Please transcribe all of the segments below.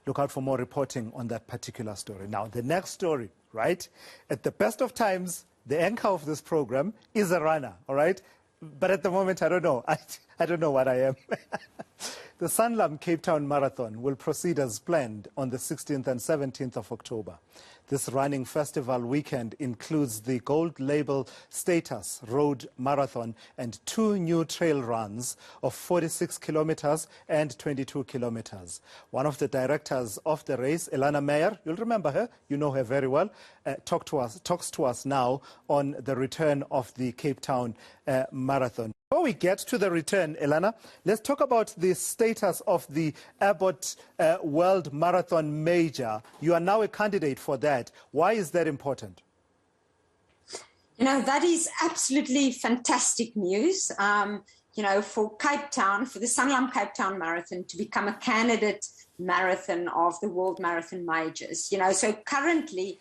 look out for more reporting on that particular story. Now, the next story, right? At the best of times, the eNCA of this program is a runner, all right? But at the moment, I don't know. I don't know what I am. The Sanlam Cape Town Marathon will proceed as planned on the 16th and 17th of October. This running festival weekend includes the gold label status road marathon and 2 new trail runs of 46 kilometers and 22 kilometers. One of the directors of the race, Elana Meyer, you'll remember her, you know her very well, talks to us now on the return of the Cape Town Marathon. Before we get to the return, Elana, let's talk about the status of the Abbott World Marathon Major. You are now a candidate for that. Why is that important? You know, that is absolutely fantastic news, you know, for Cape Town, for the Sanlam Cape Town Marathon to become a candidate marathon of the World Marathon Majors. You know, so currently,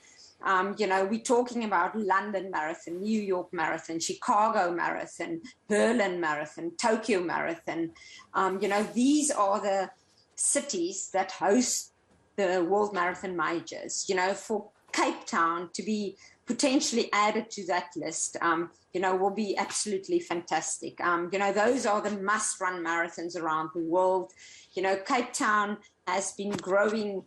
you know, we're talking about London Marathon, New York Marathon, Chicago Marathon, Berlin Marathon, Tokyo Marathon. You know, these are the cities that host the World Marathon Majors. You know, for Cape Town to be potentially added to that list, you know, will be absolutely fantastic. You know, those are the must-run marathons around the world. You know, Cape Town has been growing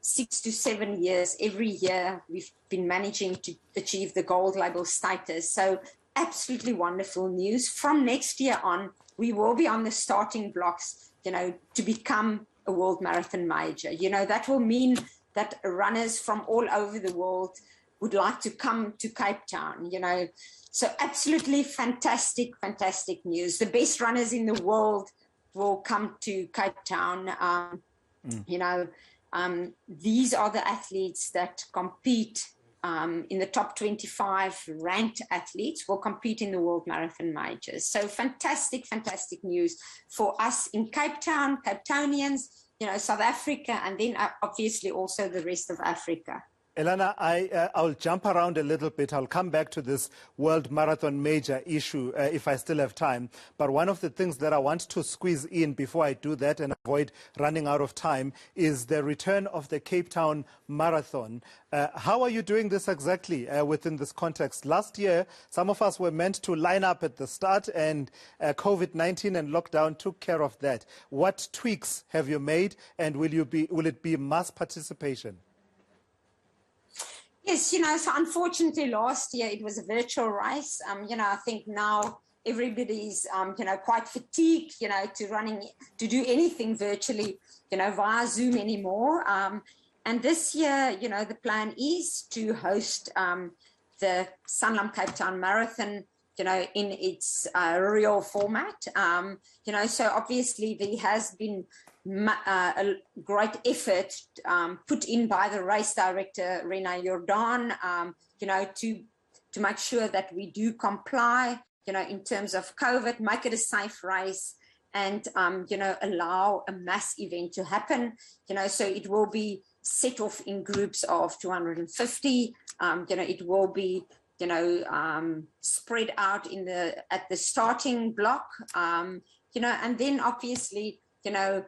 6 to 7 years. Every year we've been managing to achieve the gold label status. So absolutely wonderful news. From next year on, we will be on the starting blocks, you know, to become a World Marathon Major. You know, that will mean that runners from all over the world would like to come to Cape Town, you know. So absolutely fantastic, fantastic news. The best runners in the world will come to Cape Town. You know, these are the athletes that compete in the top 25 ranked athletes will compete in the World Marathon Majors. So fantastic, fantastic news for us in Cape Town, Cape Townians, you know, South Africa, and then obviously also the rest of Africa. Elana, I'll jump around a little bit. I'll come back to this World Marathon Major issue if I still have time. But one of the things that I want to squeeze in before I do that and avoid running out of time is the return of the Cape Town Marathon. How are you doing this exactly within this context? Last year, some of us were meant to line up at the start, and COVID-19 and lockdown took care of that. What tweaks have you made, and will it be mass participation? Yes, you know, so unfortunately last year it was a virtual race. You know, I think now everybody's, you know, quite fatigued, you know, to do anything virtually, you know, via Zoom anymore. And this year, you know, the plan is to host the Sanlam Cape Town Marathon, you know, in its real format. You know, so obviously there has been a great effort put in by the race director, Rena Jordan, you know, to make sure that we do comply, you know, in terms of COVID, make it a safe race and, you know, allow a mass event to happen, you know, so it will be set off in groups of 250, you know, it will be, you know, spread out at the starting block, you know, and then obviously, you know,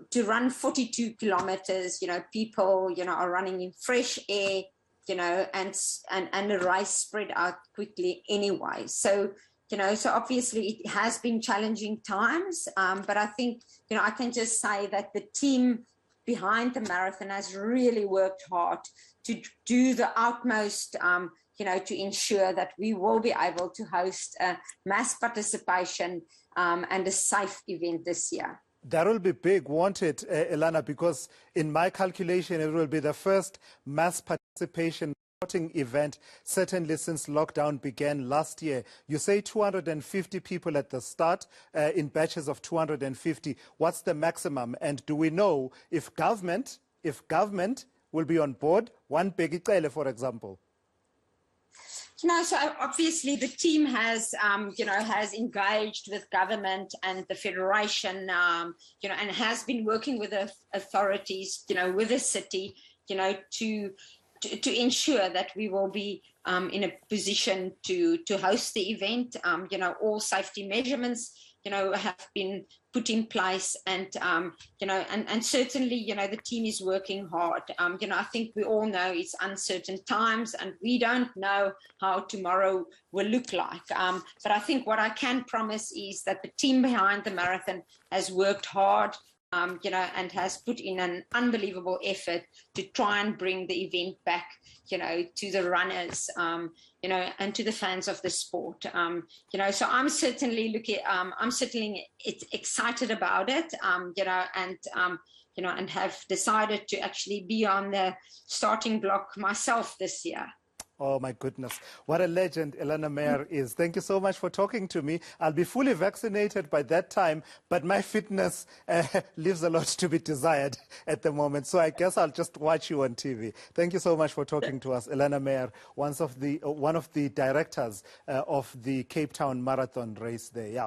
to run 42 kilometers, you know, people, you know, are running in fresh air, you know, and the race spread out quickly anyway. So, you know, so obviously it has been challenging times, but I think, you know, I can just say that the team behind the marathon has really worked hard to do the utmost, you know, to ensure that we will be able to host a mass participation and a safe event this year. That will be big, won't it, Elana? Because in my calculation, it will be the first mass participation sporting event, certainly since lockdown began last year. You say 250 people at the start in batches of 250. What's the maximum? And do we know if government will be on board? One big Icele, for example. You know, so obviously the team has, you know, has engaged with government and the federation, you know, and has been working with the authorities, you know, with the city, you know, to ensure that we will be in a position to host the event. You know, all safety measurements have been put in place, and and certainly the team is working hard. I think we all know it's uncertain times, and we don't know how tomorrow will look like. But I think what I can promise is that the team behind the marathon has worked hard, and has put in an unbelievable effort to try and bring the event back, to the runners, and to the fans of the sport. So I'm certainly excited about it, and have decided to actually be on the starting block myself this year. Oh, my goodness. What a legend Elana Meyer is. Thank you so much for talking to me. I'll be fully vaccinated by that time, but my fitness leaves a lot to be desired at the moment. So I guess I'll just watch you on TV. Thank you so much for talking to us. Elana Meyer, one of the directors of the Cape Town Marathon race there. Yeah.